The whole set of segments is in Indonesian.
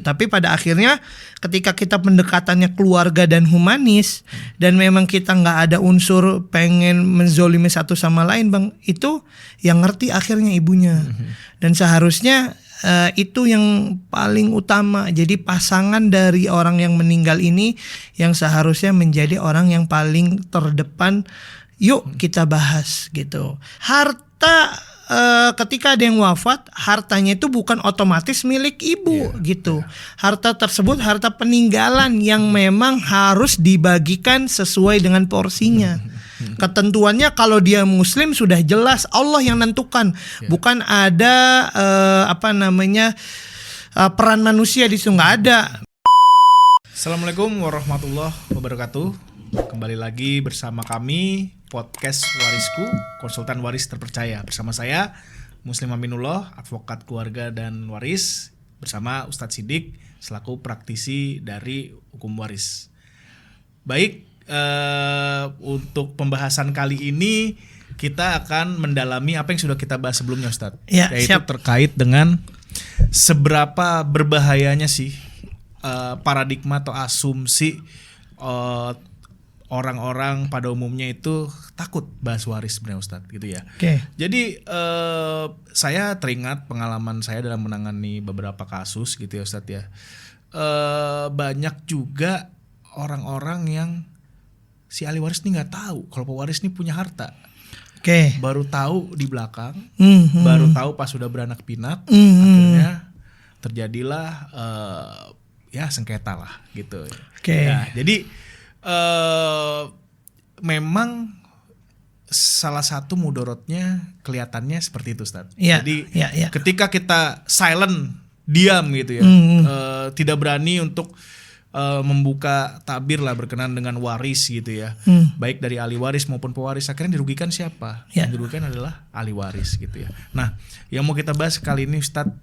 Tapi pada akhirnya ketika kita pendekatannya keluarga dan humanis, dan memang kita nggak ada unsur pengen menzolimi satu sama lain bang, itu yang ngerti akhirnya ibunya. Dan seharusnya itu yang paling utama. Jadi pasangan dari orang yang meninggal ini yang seharusnya menjadi orang yang paling terdepan. Yuk kita bahas gitu. Harta ketika ada yang wafat, hartanya itu bukan otomatis milik ibu gitu. Harta tersebut harta peninggalan yang memang harus dibagikan sesuai dengan porsinya. Ketentuannya kalau dia muslim sudah jelas Allah yang nentukan, bukan ada peran manusia di situ, nggak ada. Assalamualaikum warahmatullahi wabarakatuh. Kembali lagi bersama kami podcast Warisku, konsultan waris terpercaya. Bersama saya Muslim Aminullah, advokat keluarga dan waris, bersama Ustadz Siddiq selaku praktisi dari hukum waris. Baik, untuk pembahasan kali ini kita akan mendalami apa yang sudah kita bahas sebelumnya, Ustadz, yaitu terkait dengan seberapa berbahayanya sih paradigma atau asumsi orang-orang pada umumnya itu takut bahas waris sebenarnya, Ustadz, gitu ya. Jadi saya teringat pengalaman saya dalam menangani beberapa kasus gitu ya, Ustadz ya. Banyak juga orang-orang yang si ahli waris ini nggak tahu kalau pewaris ini punya harta. Baru tahu di belakang, baru tahu pas sudah beranak pinak, akhirnya terjadilah sengketa lah gitu. Ya, jadi memang salah satu mudorotnya kelihatannya seperti itu, Ustadz. Jadi ketika kita silent, diam gitu ya, tidak berani untuk membuka tabir lah berkenaan dengan waris gitu ya, baik dari ahli waris maupun pewaris, akhirnya dirugikan siapa? Yang dirugikan adalah ahli waris gitu ya. Nah, yang mau kita bahas kali ini, Ustadz,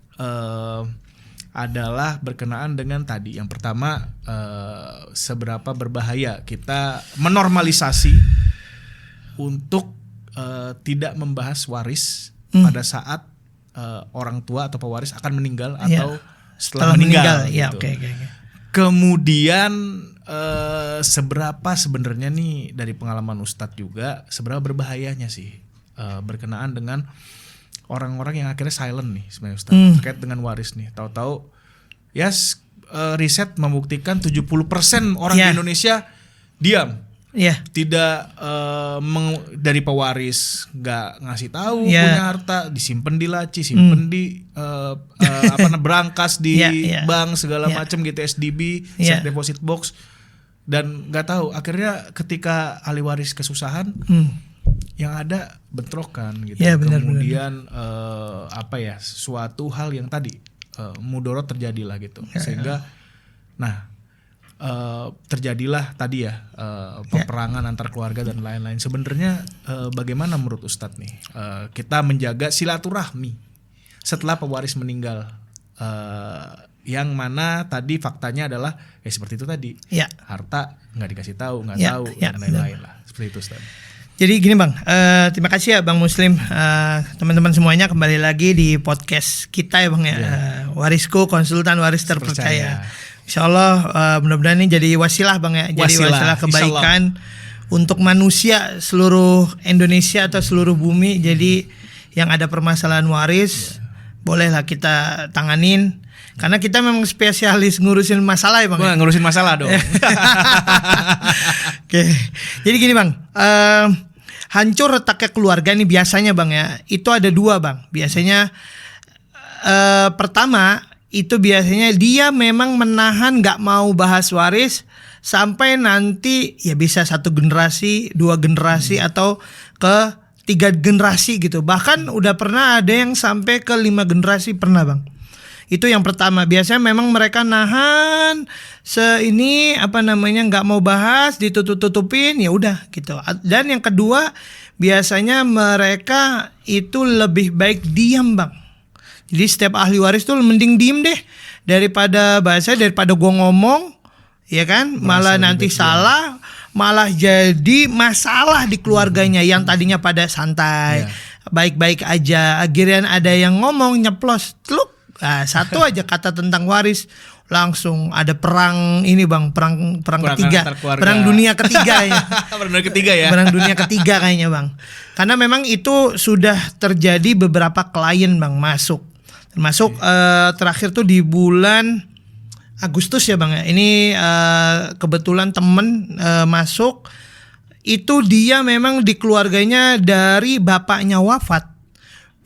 adalah berkenaan dengan tadi yang pertama, seberapa berbahaya kita menormalisasi untuk tidak membahas waris pada saat orang tua atau pewaris akan meninggal atau setelah meninggal gitu. Kemudian seberapa sebenarnya nih dari pengalaman Ustadz juga, seberapa berbahayanya sih berkenaan dengan orang-orang yang akhirnya silent nih sebenarnya, Ustadz, terkait dengan waris nih. Tahu-tahu riset membuktikan 70% orang di Indonesia diam. Tidak dari pewaris nggak ngasih tahu punya harta, disimpan di laci, simpen di berangkas di bank segala macam gitu, SDB, safe deposit box, dan nggak tahu. Akhirnya ketika ahli waris kesusahan, yang ada bentrokan gitu. Kemudian suatu hal yang tadi mudorot terjadilah gitu, sehingga terjadilah tadi peperangan antar keluarga dan lain-lain. Sebenarnya bagaimana menurut Ustadz nih kita menjaga silaturahmi setelah pewaris meninggal, yang mana tadi faktanya adalah seperti itu tadi, harta nggak dikasih tahu, nggak tahu dan lain-lain lah, seperti itu, Ustadz. Jadi gini bang, terima kasih ya Bang Muslim, teman-teman semuanya kembali lagi di podcast kita ya bang ya, Warisku, konsultan waris terpercaya. Insyaallah mudah-mudahan ini jadi wasilah bang ya, jadi wasilah kebaikan untuk manusia seluruh Indonesia atau seluruh bumi. Jadi yang ada permasalahan waris, bolehlah kita tanganin. Karena kita memang spesialis ngurusin masalah ya bang. Ngurusin masalah dong. Jadi gini bang, hancur retaknya keluarga nih biasanya bang ya, itu ada dua bang. Biasanya pertama itu biasanya dia memang menahan gak mau bahas waris sampai nanti ya bisa 1 generasi, 2 generasi atau ke 3 generasi gitu. Bahkan udah pernah ada yang sampai ke 5 generasi pernah bang. Itu yang pertama. Biasanya memang mereka nahan nggak mau bahas, ditutup-tutupin, ya udah gitu. Dan yang kedua, biasanya mereka itu lebih baik diam bang. Jadi setiap ahli waris tuh mending diem deh daripada gua ngomong, ya kan? Malah nanti salah, malah jadi masalah di keluarganya yang tadinya pada santai, baik-baik aja. Akhirnya ada yang ngomong nyeplos, satu aja kata tentang waris, langsung ada perang ini bang, perang ketiga, antar keluarga. perang dunia ketiga ya. Perang dunia ketiga ya. Perang dunia ketiga kayaknya bang. Karena memang itu sudah terjadi beberapa klien bang masuk, termasuk terakhir tuh di bulan Agustus ya bang ya. Ini kebetulan temen masuk, itu dia memang di keluarganya dari bapaknya wafat.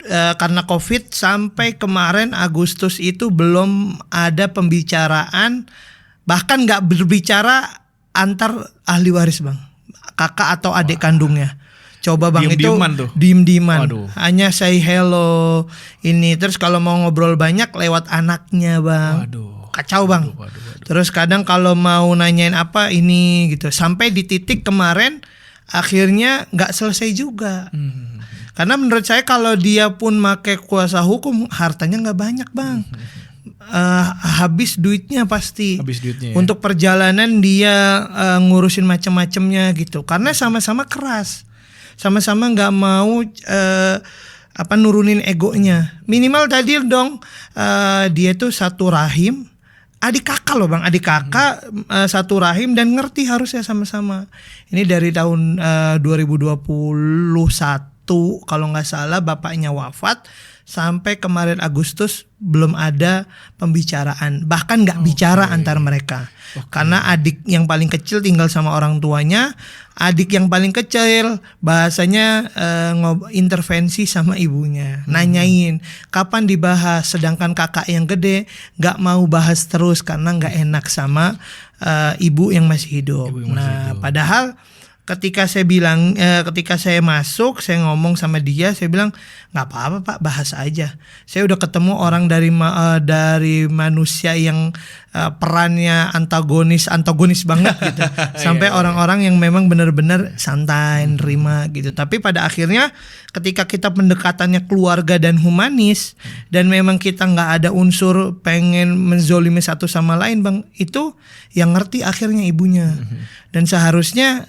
Karena COVID sampai kemarin Agustus itu belum ada pembicaraan, bahkan nggak berbicara antar ahli waris bang, kakak atau adik kandungnya. Coba bang, Diem-dieman itu tuh. diem-dieman, Waduh. hanya say hello ini. Terus kalau mau ngobrol banyak lewat anaknya bang. Waduh. Kacau bang. Waduh. Terus kadang kalau mau nanyain apa ini gitu, sampai di titik kemarin akhirnya nggak selesai juga. Karena menurut saya kalau dia pun make kuasa hukum, hartanya nggak banyak bang. Habis duitnya pasti. Habis duitnya ya. Untuk perjalanan dia ngurusin macam-macamnya gitu. Karena sama-sama keras, sama-sama nggak mau nurunin egonya. Minimal tadi dong dia tuh satu rahim. Adik kakak loh bang, adik kakak satu rahim dan ngerti harusnya sama-sama. Ini dari tahun 2021 kalau nggak salah bapaknya wafat, sampai kemarin Agustus belum ada pembicaraan, bahkan nggak bicara antar mereka. Karena adik yang paling kecil tinggal sama orang tuanya, adik yang paling kecil bahasanya intervensi sama ibunya, nanyain kapan dibahas, sedangkan kakak yang gede nggak mau bahas terus karena nggak enak sama ibu yang masih hidup. Padahal ketika saya bilang, ketika saya masuk, saya ngomong sama dia, saya bilang nggak apa-apa pak, bahas aja. Saya udah ketemu orang dari manusia yang perannya antagonis banget gitu, sampai orang-orang yang memang benar-benar santai, nerima gitu. Tapi pada akhirnya ketika kita pendekatannya keluarga dan humanis, dan memang kita nggak ada unsur pengen menzolimi satu sama lain bang, itu yang ngerti akhirnya ibunya. Dan seharusnya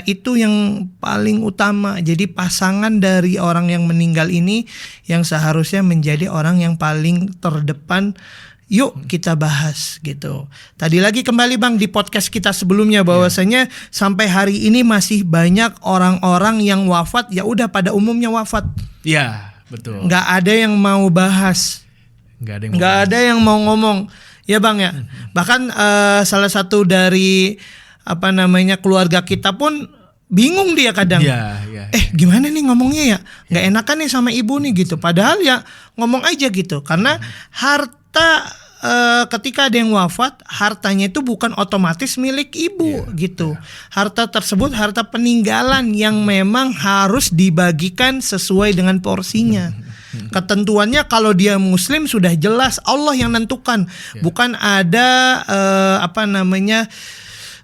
itu yang paling utama. Jadi pasangan dari orang yang meninggal ini yang seharusnya menjadi orang yang paling terdepan. Yuk kita bahas gitu. Tadi lagi kembali bang di podcast kita sebelumnya bahwasanya sampai hari ini masih banyak orang-orang yang wafat, ya udah pada umumnya wafat. Iya, betul. Nggak ada yang mau bahas. Nggak ada yang mau ngomong. Ya bang ya. Bahkan salah satu dari keluarga kita pun bingung dia kadang. Gimana nih ngomongnya ya? Nggak enakan nih sama ibu nih gitu. Padahal ya ngomong aja gitu. Karena harta ketika ada yang wafat, hartanya itu bukan otomatis milik ibu gitu. Harta tersebut harta peninggalan yang memang harus dibagikan sesuai dengan porsinya. Ketentuannya kalau dia muslim sudah jelas Allah yang nentukan. Bukan ada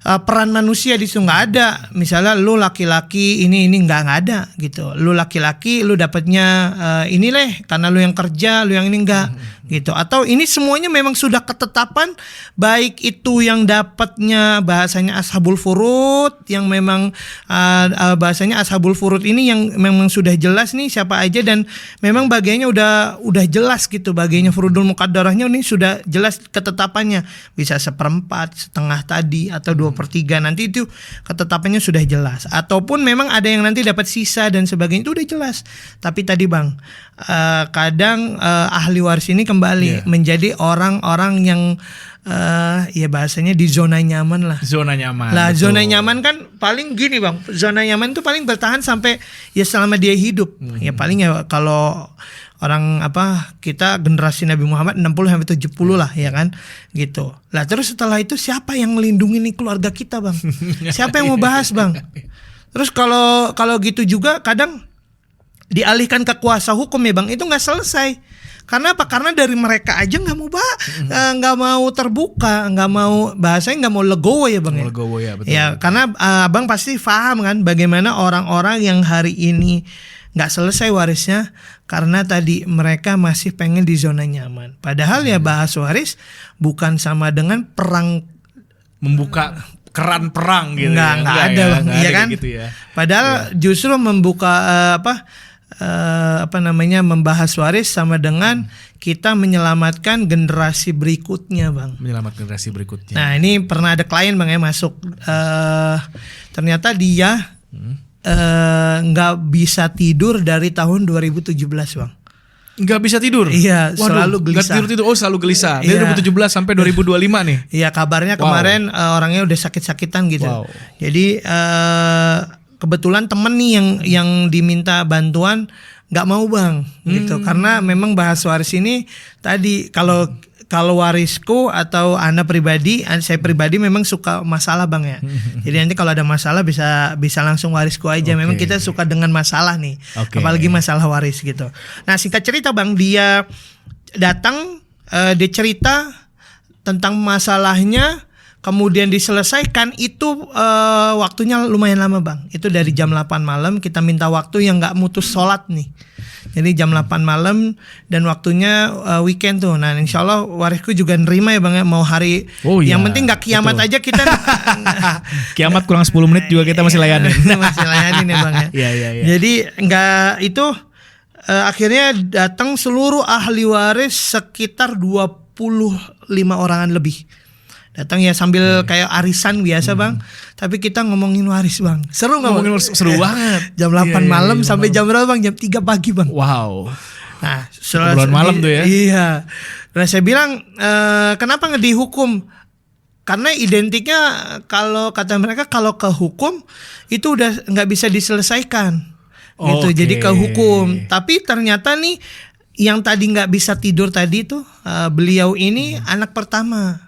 peran manusia di situ, nggak ada. Misalnya lu laki-laki ini nggak ada gitu. Lu laki-laki lu dapatnya ini karena lu yang kerja, lu yang ini enggak gitu. Atau ini semuanya memang sudah ketetapan, baik itu yang dapatnya bahasanya ashabul furud, yang memang bahasanya ashabul furud ini yang memang sudah jelas nih siapa aja, dan memang bagiannya udah jelas gitu. Bagiannya furudul muqaddarahnya ini sudah jelas ketetapannya, bisa 1/4, setengah tadi atau 2/3, nanti itu ketetapannya sudah jelas. Ataupun memang ada yang nanti dapat sisa dan sebagainya, itu udah jelas. Tapi tadi bang, kadang ahli waris ini kembali menjadi orang-orang yang ya bahasanya di zona nyaman lah. Zona nyaman. Lah betul. zona nyaman kan paling gini bang, zona nyaman itu paling bertahan sampai ya selama dia hidup. Ya paling ya kalau orang kita generasi Nabi Muhammad 60-70 lah ya kan gitu. Lah terus setelah itu siapa yang melindungi nih keluarga kita bang? Siapa yang mau bahas bang? Terus kalau gitu juga kadang dialihkan ke kuasa hukum ya bang, itu nggak selesai. Karena apa? Karena dari mereka aja nggak mau terbuka, nggak mau bahasanya, nggak mau legowo ya bang. Legowo ya, betul. Ya karena abang pasti paham kan bagaimana orang-orang yang hari ini nggak selesai warisnya karena tadi mereka masih pengen di zona nyaman. Padahal ya bahas waris bukan sama dengan perang, membuka keran perang gitu. Nggak ada bang, ya kan? Gitu ya. Padahal justru membuka membahas waris sama dengan kita menyelamatkan generasi berikutnya, Bang. Menyelamatkan generasi berikutnya. Nah, ini pernah ada klien, Bang, ya masuk. Ternyata dia nggak bisa tidur dari tahun 2017, Bang. Nggak bisa tidur? Iya, selalu gelisah. Nggak tidur, selalu gelisah. Dari 2017 sampai 2025 nih? Iya, kabarnya kemarin orangnya udah sakit-sakitan gitu. Wow. Jadi kebetulan temen nih yang diminta bantuan nggak mau, Bang, gitu. Karena memang bahas waris ini tadi kalau warisku atau Ana pribadi, saya pribadi memang suka masalah, Bang, ya. Jadi nanti kalau ada masalah bisa langsung warisku aja. Memang kita suka dengan masalah nih, apalagi masalah waris gitu. Nah, singkat cerita, Bang, dia datang, dia cerita tentang masalahnya, kemudian diselesaikan itu waktunya lumayan lama, Bang. Itu dari jam 8 malam kita minta waktu yang nggak mutus sholat nih. Jadi jam 8 malam dan waktunya weekend tuh. Nah, insya Allah warisku juga nerima ya, Bang, ya. Mau hari yang penting nggak kiamat aja kita. Kiamat kurang 10 menit juga kita masih layanin. Masih layanin ya, Bang, ya. Iya. Jadi nggak itu akhirnya datang seluruh ahli waris sekitar 25 orangan lebih. Datang ya sambil kayak arisan biasa, Bang. Tapi kita ngomongin waris, Bang. Seru nggak? Ngomongin waris seru banget. Jam 8 malam sampai jam berapa, Bang? Jam 3 pagi, Bang. Wow. Nah, obrolan malam tuh ya. Iya. Nah, saya bilang kenapa nggak dihukum? Karena identiknya kalau kata mereka kalau ke hukum itu udah nggak bisa diselesaikan. Gitu. Jadi ke hukum. Tapi ternyata nih yang tadi nggak bisa tidur tadi tuh beliau ini anak pertama.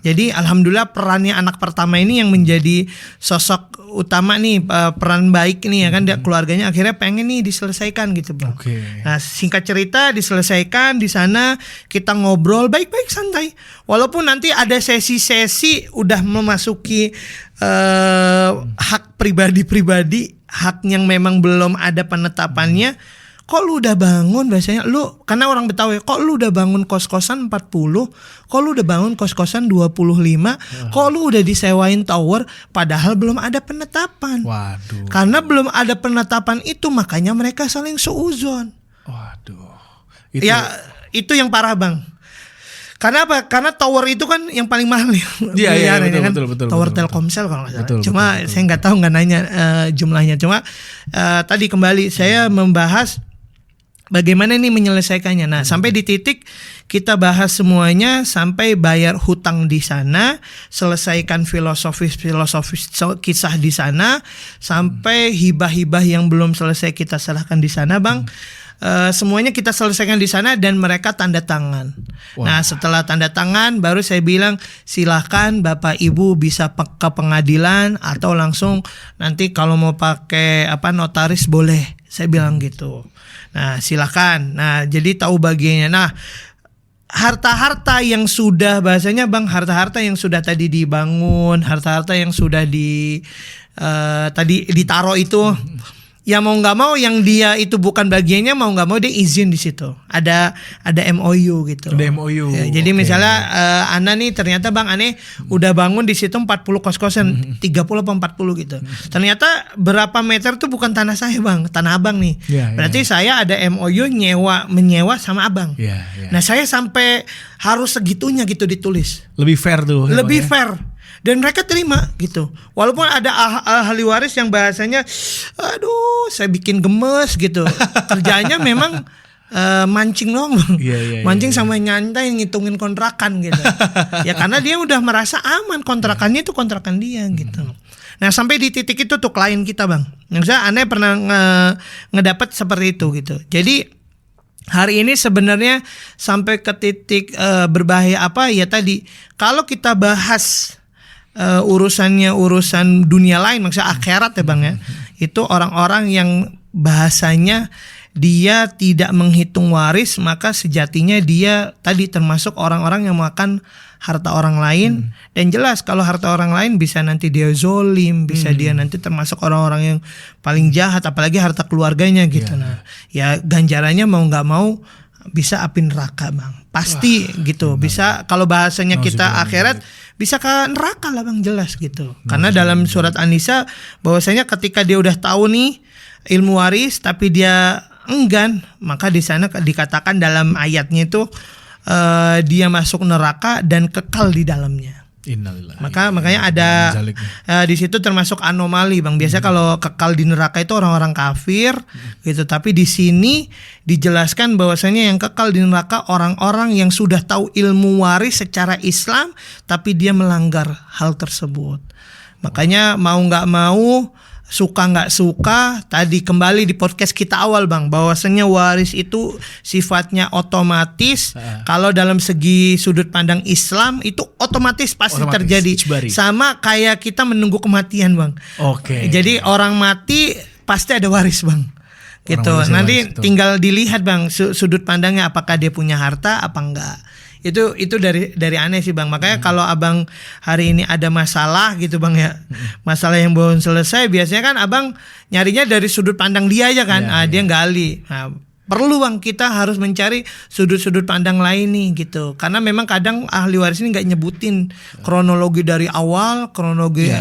Jadi alhamdulillah perannya anak pertama ini yang menjadi sosok utama nih, peran baik nih ya kan, keluarganya akhirnya pengen nih diselesaikan gitu, Bang. Nah, singkat cerita diselesaikan di sana, kita ngobrol baik-baik santai. Walaupun nanti ada sesi-sesi udah memasuki hak pribadi-pribadi, hak yang memang belum ada penetapannya. Kok lu udah bangun, biasanya lu, karena orang Betawi, kok lu udah bangun kos-kosan 40, kok lu udah bangun kos-kosan 25, kok lu udah disewain tower, padahal belum ada penetapan. Waduh. Karena belum ada penetapan itu, makanya mereka saling seuzon. Waduh. Itu yang parah, Bang. Karena apa? Karena tower itu kan yang paling mahal ya. Iya, betul. Tower Telkomsel kalau nggak salah. Cuma saya nggak tahu, nggak nanya jumlahnya. Cuma tadi kembali saya membahas bagaimana nih menyelesaikannya. Nah, sampai di titik kita bahas semuanya sampai bayar hutang di sana, selesaikan filosofis kisah di sana, sampai hibah-hibah yang belum selesai kita serahkan di sana, Bang. Semuanya kita selesaikan di sana dan mereka tanda tangan. Nah, setelah tanda tangan baru saya bilang silahkan Bapak Ibu bisa ke pengadilan atau langsung nanti kalau mau pakai notaris boleh. Saya bilang gitu. Nah, silahkan. Nah, jadi tahu bagiannya. Nah, harta-harta yang sudah, bahasanya, Bang, harta-harta yang sudah tadi dibangun, harta-harta yang sudah tadi ditaruh itu, ya mau nggak mau yang dia itu bukan bagiannya, mau nggak mau dia izin di situ. Ada MOU gitu. Ada MOU. Ya, jadi misalnya Ana nih ternyata, Bang, Ane udah bangun di situ 40 kos-kosan, 30 apa 40 gitu. Ternyata berapa meter tuh bukan tanah saya, Bang, tanah Abang nih. Berarti saya ada MOU menyewa sama Abang. Nah, saya sampai harus segitunya gitu ditulis. Lebih fair tuh. Lebih fair. Dan mereka terima gitu. Walaupun ada ahli waris yang bahasanya, aduh, saya bikin gemes gitu. Kerjanya memang mancing dong, mancing sama nyantai ngitungin kontrakan gitu. Ya karena dia udah merasa aman, kontrakannya itu kontrakan dia gitu. Nah, sampai di titik itu tuh klien kita, Bang. Misalnya Anda pernah ngedapat seperti itu gitu. Jadi hari ini sebenarnya sampai ke titik berbahaya apa ya tadi. Kalau kita bahas urusan dunia lain, maksudnya akhirat ya, Bang, ya. Itu orang-orang yang bahasanya dia tidak menghitung waris, maka sejatinya dia tadi termasuk orang-orang yang makan harta orang lain. Dan jelas kalau harta orang lain bisa nanti dia zolim, bisa dia nanti termasuk orang-orang yang paling jahat, apalagi harta keluarganya gitu. Nah, ya ganjarannya mau nggak mau bisa api neraka, Bang, pasti gitu. Bisa kalau bahasanya kita akhirat bisa ke neraka lah, Bang, jelas gitu. Karena dalam surat An-Nisa bahwasanya ketika dia udah tahu nih ilmu waris tapi dia enggan, maka di sana dikatakan dalam ayatnya itu dia masuk neraka dan kekal di dalamnya. Innalillahi. Makanya ada di situ termasuk anomali, Bang. Biasa kalau kekal di neraka itu orang-orang kafir gitu, tapi di sini dijelaskan bahwasanya yang kekal di neraka orang-orang yang sudah tahu ilmu waris secara Islam tapi dia melanggar hal tersebut. Makanya mau nggak mau, suka nggak suka, tadi kembali di podcast kita awal, Bang, bahwasanya waris itu sifatnya otomatis. Kalau dalam segi sudut pandang Islam itu otomatis pasti terjadi. Ijbari. Sama kayak kita menunggu kematian, Bang. Oke. Jadi orang mati pasti ada waris, Bang. Gitu. Nanti waris, tinggal dilihat, Bang, sudut pandangnya, apakah dia punya harta apa enggak. Itu dari aneh sih, Bang. Makanya kalau Abang hari ini ada masalah gitu, Bang, ya. Masalah yang belum selesai, biasanya kan Abang nyarinya dari sudut pandang dia aja kan. Dia gali. Nah, perlu, Bang, kita harus mencari sudut-sudut pandang lain nih gitu. Karena memang kadang ahli waris ini nggak nyebutin kronologi dari awal,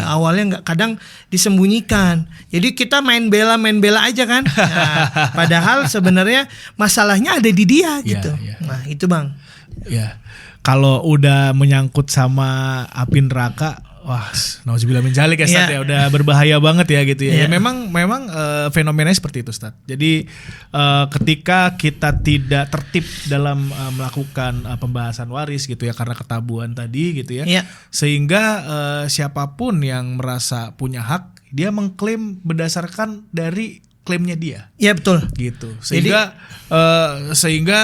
awalnya nggak, kadang disembunyikan. Jadi kita main bela aja kan. Nah, padahal sebenarnya masalahnya ada di dia gitu. Nah, itu, Bang. Ya, kalau udah menyangkut sama api neraka, wah, nauzubillah min dzalik ya, Ustaz, ya, udah berbahaya banget ya gitu ya. Ya memang fenomenanya seperti itu, Ustaz. Jadi ketika kita tidak tertib dalam melakukan pembahasan waris gitu ya, karena ketabuhan tadi gitu ya, sehingga siapapun yang merasa punya hak, dia mengklaim berdasarkan dari klaimnya dia. Iya, betul. Gitu. Sehingga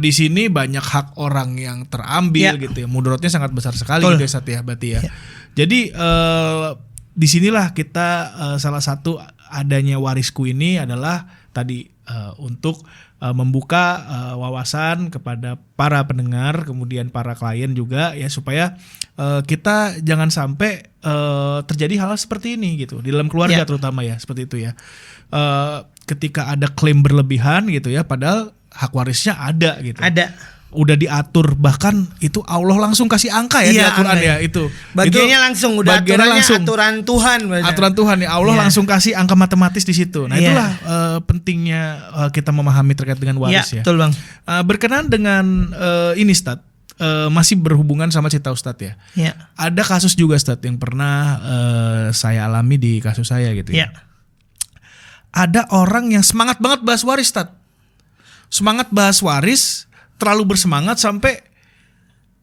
di sini banyak hak orang yang terambil gitu ya. Mudaratnya sangat besar sekali gitu ya, Sat, ya, berarti ya. Jadi disinilah kita salah satu adanya warisku ini adalah tadi untuk membuka wawasan kepada para pendengar, kemudian para klien juga ya, supaya kita jangan sampai terjadi hal seperti ini gitu di dalam keluarga terutama ya, seperti itu ya. Ketika ada klaim berlebihan gitu ya, padahal hak warisnya ada gitu. Ada. Udah diatur, bahkan itu Allah langsung kasih angka ya di Al-Quran ya itu. Bagiannya langsung udah aturannya langsung. Aturan Tuhan. Aturan Tuhan ya, Allah langsung kasih angka matematis di situ. Nah itulah pentingnya kita memahami terkait dengan waris ya. Betul, Bang. Berkenaan dengan ini, Ustaz, masih berhubungan sama cerita Ustaz ya. Ada kasus juga, Ustaz, yang pernah saya alami di kasus saya gitu ya. Ada orang yang semangat banget bahas waris, Ustaz. Semangat bahas waris, terlalu bersemangat sampai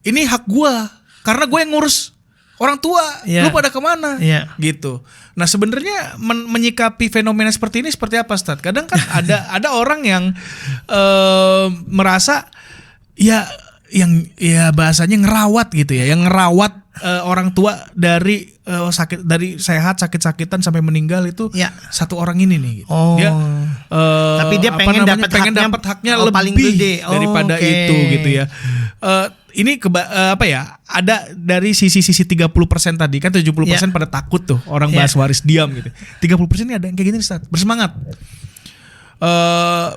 ini hak gua karena gue yang ngurus orang tua, lu pada kemana? Gitu. Nah sebenarnya menyikapi fenomena seperti ini seperti apa, Ustaz? Kadang kan ada orang yang merasa yang bahasanya ngerawat gitu ya, yang ngerawat orang tua dari sehat sakit-sakitan sampai meninggal itu satu orang ini nih gitu. Dia tapi dia pengen dapat haknya lebih paling gede daripada itu gitu ya. Ini ada dari sisi 30% tadi kan 70% pada takut tuh orang bahas waris diam gitu. 30% ini ada yang kayak gini, Ustaz, bersemangat.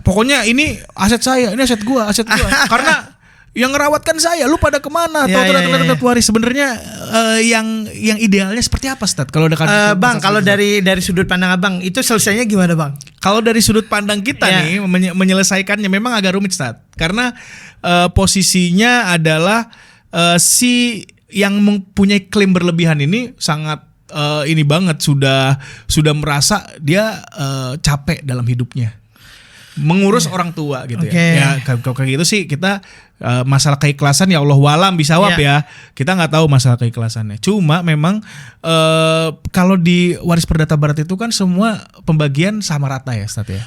Pokoknya ini aset saya, ini aset gua karena yang ngerawatkan saya, lu pada kemana? Tahu waris sebenarnya yang idealnya seperti apa, Ustaz? Kalau ada Bang, kalau dari sudut pandang Abang itu selesainya gimana, Bang? Kalau dari sudut pandang kita nih menyelesaikannya memang agak rumit, Ustaz. Karena posisinya adalah si yang mempunyai klaim berlebihan ini sangat ini banget, sudah merasa dia capek dalam hidupnya. Mengurus orang tua gitu ya. Kalau kayak gitu sih kita masalah keikhlasan ya Allah walam bisawab ya. Kita nggak tahu masalah keikhlasannya. Cuma memang kalau di waris perdata barat itu kan semua pembagian sama rata ya, Ustaz ya.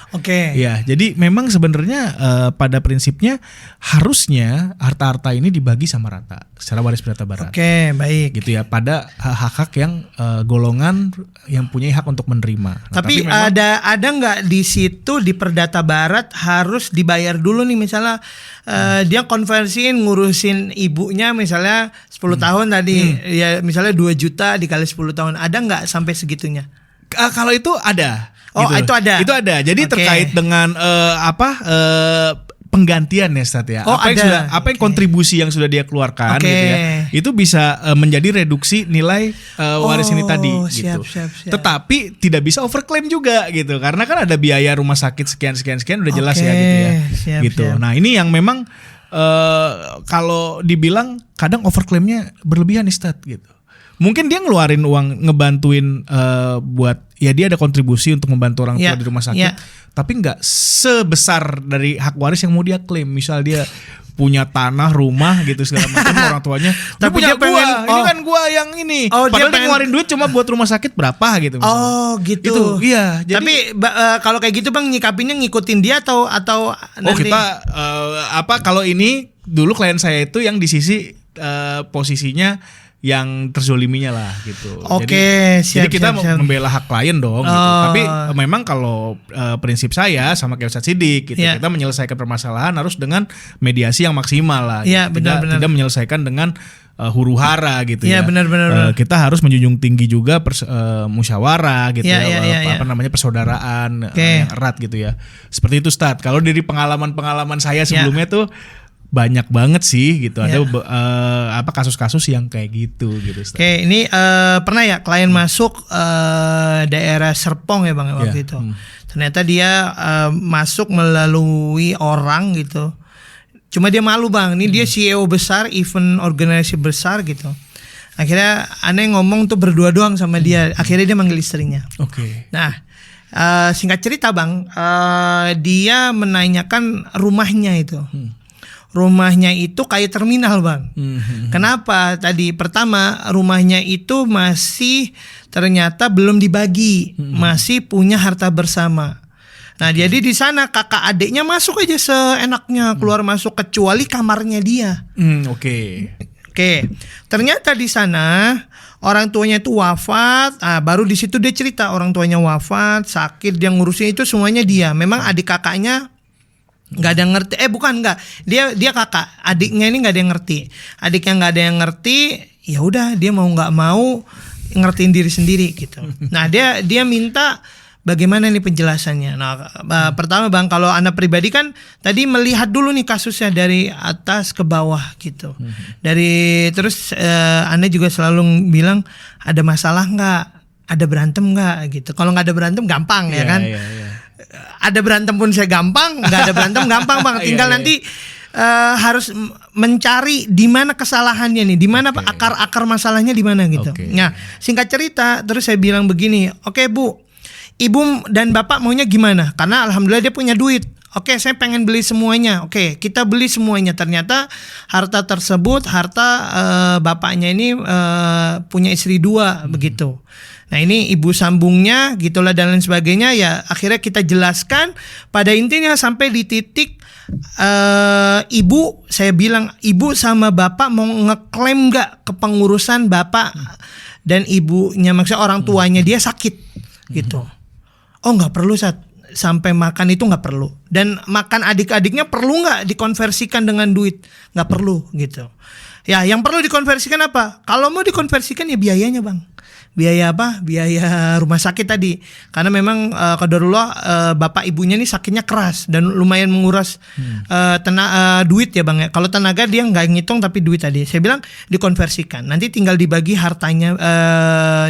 Ya, jadi memang sebenarnya pada prinsipnya harusnya harta-harta ini dibagi sama rata secara waris perdata barat. Baik. Gitu ya, pada hak-hak yang golongan yang punya hak untuk menerima. Tapi memang, ada nggak di situ di perdata barat harus dibayar dulu nih, misalnya dia konversiin ngurusin ibunya misalnya 10 tahun tadi ya, misalnya 2 juta dikali 10 tahun, ada nggak sampai segitunya? Kalau itu ada. Itu ada. Itu ada. Jadi terkait dengan penggantian ya Ustaz ya. Oh, Apa yang kontribusi yang sudah dia keluarkan gitu ya. Itu bisa menjadi reduksi nilai waris ini tadi gitu. Siap. Tetapi tidak bisa overclaim juga gitu. Karena kan ada biaya rumah sakit sekian udah jelas ya gitu ya. Siap. Nah, ini yang memang kalau dibilang kadang overclaimnya berlebihan nih Ustaz gitu. Mungkin dia ngeluarin uang ngebantuin buat ya dia ada kontribusi untuk membantu orang tua di rumah sakit, tapi nggak sebesar dari hak waris yang mau dia klaim. Misal dia punya tanah, rumah gitu segala macam orang tuanya. Tapi dia pengen ini kan gua yang ini. Padahal dia ngeluarin duit cuma buat rumah sakit berapa gitu. Misalnya. Oh gitu. Itu, iya. Jadi, tapi kalau kayak gitu Bang nyikapinnya ngikutin dia atau nanti? Kita kalau ini dulu klien saya itu yang di sisi posisinya yang terzoliminya lah gitu. Jadi kita membela hak klien dong gitu. Tapi memang kalau prinsip saya sama kayak Ustadz Siddiq gitu, kita menyelesaikan permasalahan harus dengan mediasi yang maksimal lah gitu. Tidak menyelesaikan dengan huru-hara gitu ya. Benar. Kita harus menjunjung tinggi juga musyawarah gitu persaudaraan yang erat gitu ya. Seperti itu Ustadz. Kalau dari pengalaman saya sebelumnya tuh banyak banget sih gitu. Ada kasus-kasus yang kayak gitu Ustaz. Oke, ini pernah ya klien masuk daerah Serpong ya Bang waktu itu. Ternyata dia masuk melalui orang gitu. Cuma dia malu Bang, ini dia CEO besar, event organisasi besar gitu. Akhirnya aneh ngomong tuh berdua doang sama dia. Akhirnya dia manggil istrinya. Oke. Nah, singkat cerita Bang, dia menanyakan rumahnya itu. Rumahnya itu kayak terminal Bang. Kenapa? Tadi pertama rumahnya itu masih ternyata belum dibagi, masih punya harta bersama. Nah jadi di sana kakak adiknya masuk aja seenaknya keluar masuk kecuali kamarnya dia. Oke. Ternyata di sana orang tuanya itu wafat. Baru di situ dia cerita orang tuanya wafat, sakit, dia ngurusin itu semuanya dia. Memang adik kakaknya nggak ada yang ngerti, dia kakak, adiknya ini nggak ada yang ngerti, adiknya nggak ada yang ngerti, ya udah dia mau nggak mau ngertiin diri sendiri gitu. Nah dia minta bagaimana nih penjelasannya. Nah pertama Bang, kalau anak pribadi kan tadi melihat dulu nih kasusnya dari atas ke bawah gitu, terus Anda juga selalu bilang ada masalah nggak, ada berantem nggak gitu. Kalau nggak ada berantem gampang ya kan. Ada berantem pun saya gampang, nggak ada berantem gampang Bang. Tinggal nanti harus mencari di mana kesalahannya nih, di mana akar masalahnya di mana gitu. Nah, singkat cerita, terus saya bilang begini, oke Bu, Ibu dan Bapak maunya gimana? Karena alhamdulillah dia punya duit. Oke, saya pengen beli semuanya. Oke, kita beli semuanya. Ternyata harta tersebut, bapaknya ini punya istri 2 begitu. Nah ini ibu sambungnya gitulah dan lain sebagainya. Ya akhirnya kita jelaskan pada intinya sampai di titik saya bilang ibu sama bapak mau ngeklaim gak kepengurusan bapak dan ibunya, maksudnya orang tuanya dia sakit gitu. Oh gak perlu sampai makan itu gak perlu. Dan makan adik-adiknya perlu gak dikonversikan dengan duit? Gak perlu gitu. Ya yang perlu dikonversikan apa? Kalau mau dikonversikan ya biayanya Bang. Biaya apa? Biaya rumah sakit tadi. Karena memang qadarullah bapak ibunya nih sakitnya keras dan lumayan menguras duit ya Bang ya. Kalau tenaga dia nggak ngitung tapi duit tadi. Saya bilang dikonversikan. Nanti tinggal dibagi hartanya.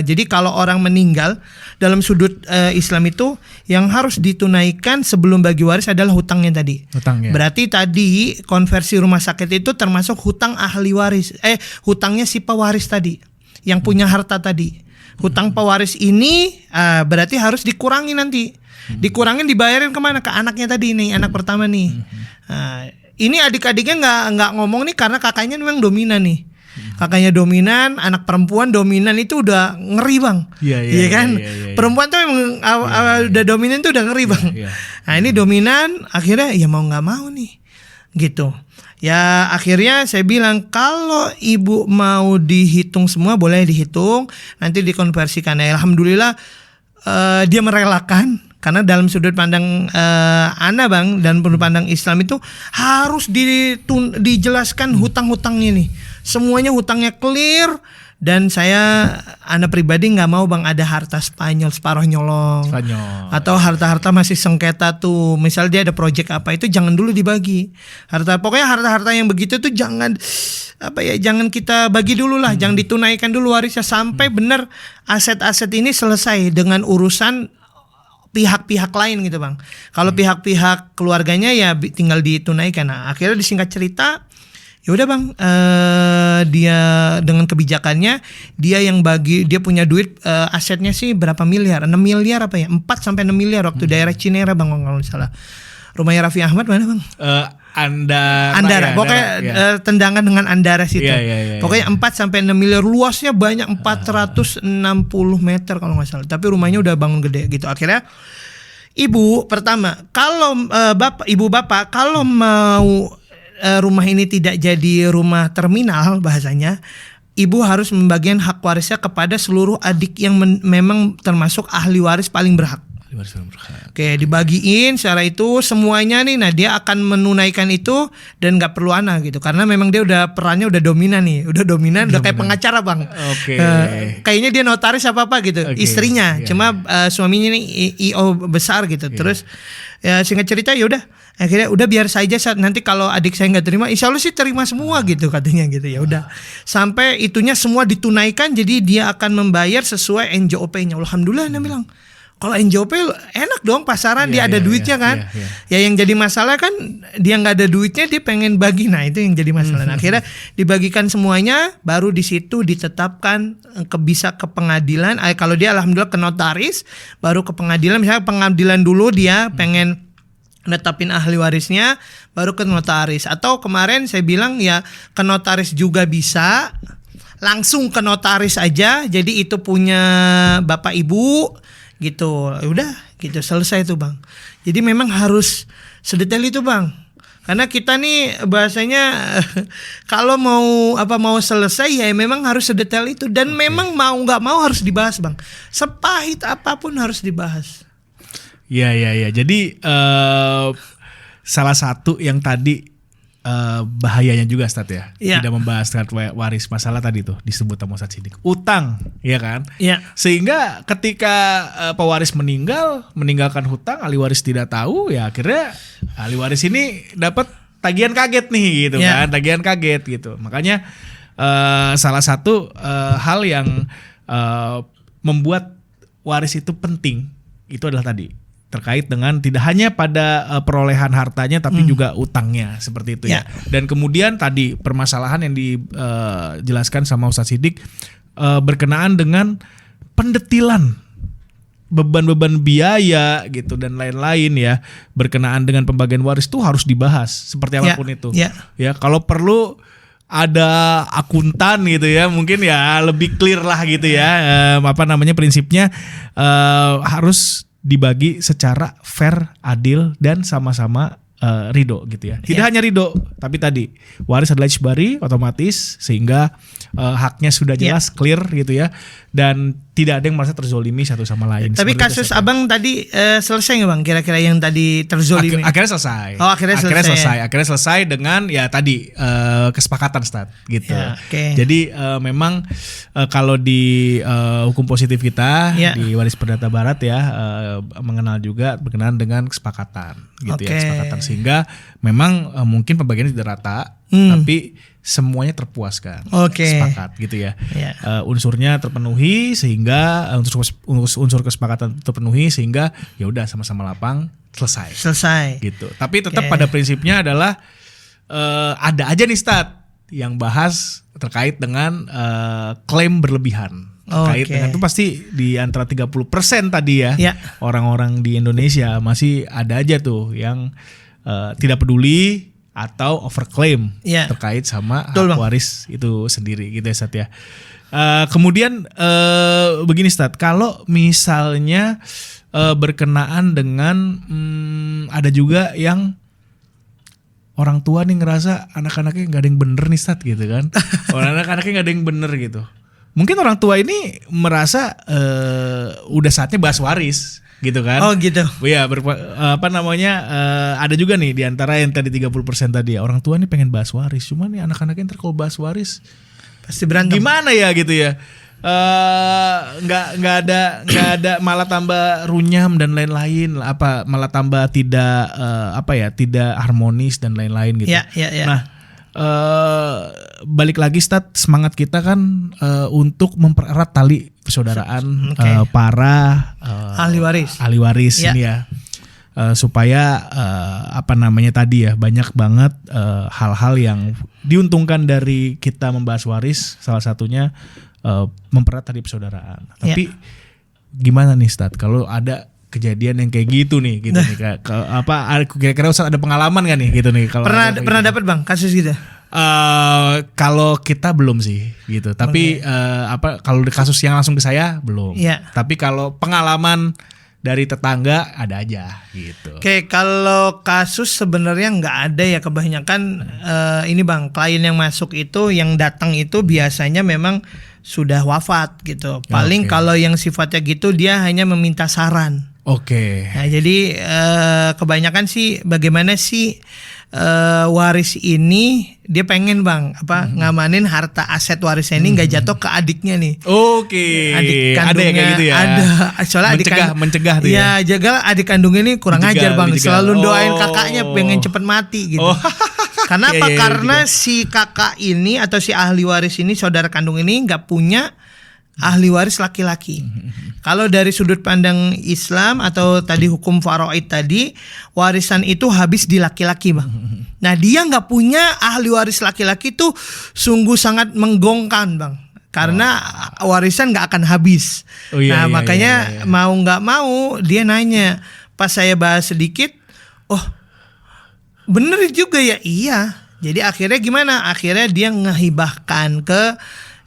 Jadi kalau orang meninggal dalam sudut Islam itu yang harus ditunaikan sebelum bagi waris adalah hutangnya tadi. Hutang, ya. Berarti tadi konversi rumah sakit itu termasuk hutang ahli waris. Hutangnya si pewaris tadi yang punya harta tadi. Hutang pewaris ini berarti harus dikurangi nanti. Dikurangin dibayarin kemana? Ke anaknya tadi nih, anak pertama nih. Ini adik-adiknya nggak ngomong nih karena kakaknya memang dominan nih. Kakaknya dominan, anak perempuan dominan itu udah ngeri Bang. Iya kan? Iya. Perempuan tuh memang udah dominan tuh udah ngeri Bang. Nah ini dominan, akhirnya ya mau nggak mau nih, gitu. Ya akhirnya saya bilang kalau ibu mau dihitung semua boleh dihitung, nanti dikonversikan. Ya, alhamdulillah dia merelakan karena dalam sudut pandang Ana Bang dan sudut pandang Islam itu harus dijelaskan hutang-hutangnya nih semuanya hutangnya clear. Dan Anda pribadi nggak mau bang ada harta Spanyol separuh nyolong, atau harta-harta masih sengketa tuh. Misal dia ada project apa itu jangan dulu dibagi. Pokoknya harta-harta yang begitu tuh jangan jangan kita bagi dulu lah, jangan ditunaikan dulu warisnya sampai benar aset-aset ini selesai dengan urusan pihak-pihak lain gitu bang. Kalau pihak-pihak keluarganya ya tinggal ditunaikan. Nah akhirnya disingkat cerita. Ya udah bang, dia dengan kebijakannya dia yang bagi, dia punya duit asetnya sih berapa miliar, 6 miliar 4 sampai 6 miliar waktu daerah Cinere bang kalau nggak salah. Rumahnya Raffi Ahmad mana bang? Andara. Pokoknya tendangan dengan Andara situ. Pokoknya 4 sampai 6 miliar, luasnya banyak 460 meter kalau nggak salah. Tapi rumahnya udah bangun gede gitu. Akhirnya ibu pertama, kalau ibu bapak kalau mau rumah ini tidak jadi rumah terminal bahasanya, ibu harus membagikan hak warisnya kepada seluruh adik yang memang termasuk ahli waris paling berhak. Oke, dibagiin secara itu semuanya nih. Nah dia akan menunaikan itu dan nggak perlu ana gitu, karena memang dia perannya udah dominan nih, udah kayak pengacara bang. Kayaknya dia notaris apa gitu, istrinya. Cuma suaminya nih IO besar gitu. Terus ya singkat cerita ya udah. Akhirnya udah biar saja nanti kalau adik saya nggak terima, insya Allah sih terima semua gitu katanya gitu. Ya udah sampai itunya semua ditunaikan, jadi dia akan membayar sesuai NJOP-nya. Alhamdulillah, Anda bilang kalau NJOP enak dong, pasaran dia ada duitnya kan. Ya yang jadi masalah kan dia nggak ada duitnya, dia pengen bagi. Nah itu yang jadi masalah. Nah, akhirnya dibagikan semuanya, baru di situ ditetapkan bisa ke pengadilan. Kalau dia alhamdulillah ke notaris, baru ke pengadilan. Misalnya pengadilan dulu dia pengen netapin ahli warisnya, baru ke notaris. Atau kemarin saya bilang ya ke notaris juga bisa, langsung ke notaris aja. Jadi itu punya bapak ibu gitu. Udah gitu selesai tuh bang. Jadi memang harus sedetail itu bang. Karena kita nih bahasanya kalau mau selesai ya memang harus sedetail itu. Dan memang mau nggak mau harus dibahas bang. Sepahit apapun harus dibahas. Iya. Jadi salah satu yang tadi bahayanya juga Ustadz ya. Tidak membahas terkait waris, masalah tadi tuh disebut sama Ustadz Siddiq. Utang, ya kan? Iya. Sehingga ketika pewaris meninggalkan hutang, ahli waris tidak tahu, ya akhirnya ahli waris ini dapat tagihan kaget nih gitu kan, tagihan kaget gitu. Makanya salah satu hal yang membuat waris itu penting itu adalah tadi terkait dengan tidak hanya pada perolehan hartanya tapi juga utangnya seperti itu ya. Dan kemudian tadi permasalahan yang dijelaskan sama Ustadz Siddiq berkenaan dengan pendetilan beban-beban biaya gitu dan lain-lain ya, berkenaan dengan pembagian waris itu harus dibahas seperti apapun itu. Ya kalau perlu ada akuntan gitu ya, mungkin ya lebih clear lah gitu ya, prinsipnya harus dibagi secara fair, adil dan sama-sama ridho gitu ya. Tidak hanya ridho, tapi tadi waris adalah ijbari otomatis sehingga haknya sudah jelas clear gitu ya, dan tidak ada yang merasa terzolimi satu sama lain. Tapi kasus abang tadi selesai nggak bang? Kira-kira yang tadi terzolimi? Akhirnya selesai. Oh akhirnya selesai. Akhirnya selesai dengan ya tadi kesepakatan Ustaz gitu. Jadi memang kalau di hukum positif kita di waris perdata barat ya mengenal juga berkenaan dengan kesepakatan gitu ya, kesepakatan sehingga memang mungkin pembagiannya tidak rata tapi semuanya terpuaskan, sepakat gitu ya. Unsurnya terpenuhi sehingga unsur kesepakatan terpenuhi sehingga ya udah sama-sama lapang selesai gitu. Tapi tetap pada prinsipnya adalah ada aja nih Stat yang bahas terkait dengan klaim berlebihan. Terkait dengan itu pasti di antara 30% tadi ya. Orang-orang di Indonesia masih ada aja tuh yang tidak peduli atau overclaim terkait sama hak waris itu sendiri gitu ya Stat ya. Kemudian begini Stat, kalau misalnya berkenaan dengan ada juga yang orang tua nih ngerasa anak-anaknya nggak ada yang bener nih Stat gitu kan. Anak-anaknya nggak ada yang bener gitu. Mungkin orang tua ini merasa udah saatnya bahas waris. gitu kan. Oh gitu. Iya, ada juga nih di antara yang tadi 30% tadi ya, orang tua nih pengen bahas waris, cuman nih anak-anaknya ntar kalau bahas waris Pasti berantem. gimana ya gitu ya. Nggak ada, malah tambah runyam dan lain-lain, malah tambah tidak tidak harmonis dan lain-lain gitu. Ya. Nah, balik lagi semangat kita kan untuk mempererat tali persaudaraan para ahli waris ini ya. Supaya tadi ya, banyak banget hal-hal yang diuntungkan dari kita membahas waris, salah satunya mempererat tali persaudaraan. Tapi gimana nih Stad kalau ada kejadian yang kayak gitu nih kira-kira Ustaz ada pengalaman gak nih gitu nih? Pernah dapat Bang kasus gitu? Kalau kita belum sih gitu. Tapi kalau kasus yang langsung ke saya belum. Tapi kalau pengalaman dari tetangga ada aja gitu. Oke, kalau kasus sebenarnya nggak ada ya, kebanyakan ini Bang, klien yang masuk itu, yang datang itu biasanya memang sudah wafat gitu. Paling kalau yang sifatnya gitu dia hanya meminta saran. Nah, jadi kebanyakan sih bagaimana sih waris ini dia pengen Bang ngamanin harta aset warisnya ini nggak jatuh ke adiknya nih. Adik kandungnya ada kayak gitu ya. Ada. Soalnya mencegah tuh ya. Ya, jaga adik kandungnya ini kurang ajar Bang. Selalu doain kakaknya pengen cepet mati gitu. Karena apa? Karena si kakak ini atau si ahli waris ini, saudara kandung ini nggak punya ahli waris laki-laki. Kalau dari sudut pandang Islam atau tadi hukum faraid tadi, warisan itu habis di laki-laki Bang. Nah, dia nggak punya ahli waris laki-laki tuh sungguh sangat menggongkan Bang. Karena warisan nggak akan habis. Makanya mau nggak mau dia nanya. Pas saya bahas sedikit, bener juga ya, iya. Jadi akhirnya gimana? Akhirnya dia ngehibahkan ke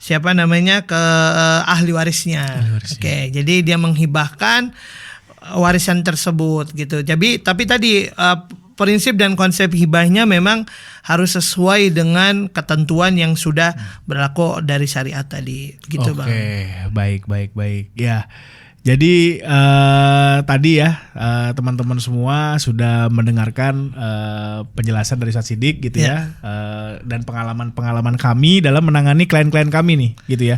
ke ahli warisnya. Oke, jadi dia menghibahkan warisan tersebut gitu. Tapi tadi prinsip dan konsep hibahnya memang harus sesuai dengan ketentuan yang sudah berlaku dari syariat tadi gitu Bang. Baik. Ya. Jadi tadi ya teman-teman semua sudah mendengarkan penjelasan dari Ustaz Siddiq gitu ya, dan pengalaman kami dalam menangani klien-klien kami nih gitu ya.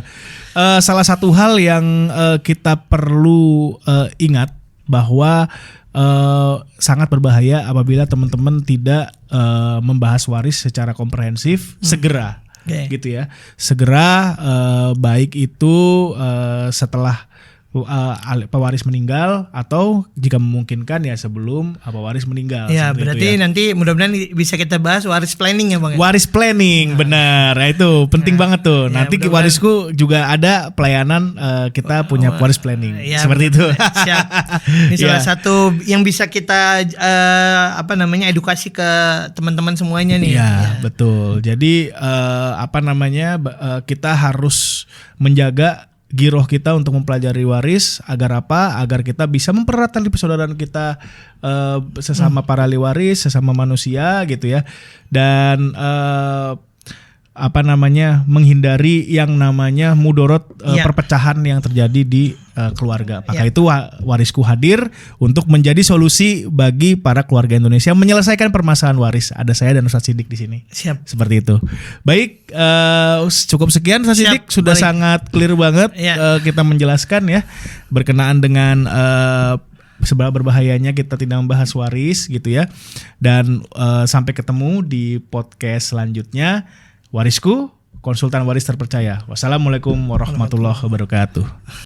Salah satu hal yang kita perlu ingat bahwa sangat berbahaya apabila teman-teman tidak membahas waris secara komprehensif segera gitu ya. Segera baik itu setelah pewaris meninggal atau jika memungkinkan ya sebelum pewaris meninggal. Ya, berarti nanti mudah-mudahan bisa kita bahas waris planning ya Bang. Waris planning, benar. Nah, itu penting banget tuh. Nanti warisku juga ada pelayanan kita punya waris planning. Seperti itu. Siap. Ini salah satu yang bisa kita edukasi ke teman-teman semuanya nih. Iya, betul. Jadi kita harus menjaga giroh kita untuk mempelajari waris agar kita bisa mempererat tali persaudaraan kita sesama para ahli waris, sesama manusia gitu ya. Dan menghindari yang namanya mudorot perpecahan yang terjadi di keluarga. Maka itu warisku hadir untuk menjadi solusi bagi para keluarga Indonesia menyelesaikan permasalahan waris. Ada saya dan Ustaz Siddiq di sini. Siap. Seperti itu. Baik, cukup sekian Ustaz Siddiq, sudah sangat clear banget kita menjelaskan ya berkenaan dengan seberapa berbahayanya kita tidak membahas waris gitu ya. Dan sampai ketemu di podcast selanjutnya. Warisku, konsultan waris terpercaya. Wassalamualaikum warahmatullahi wabarakatuh.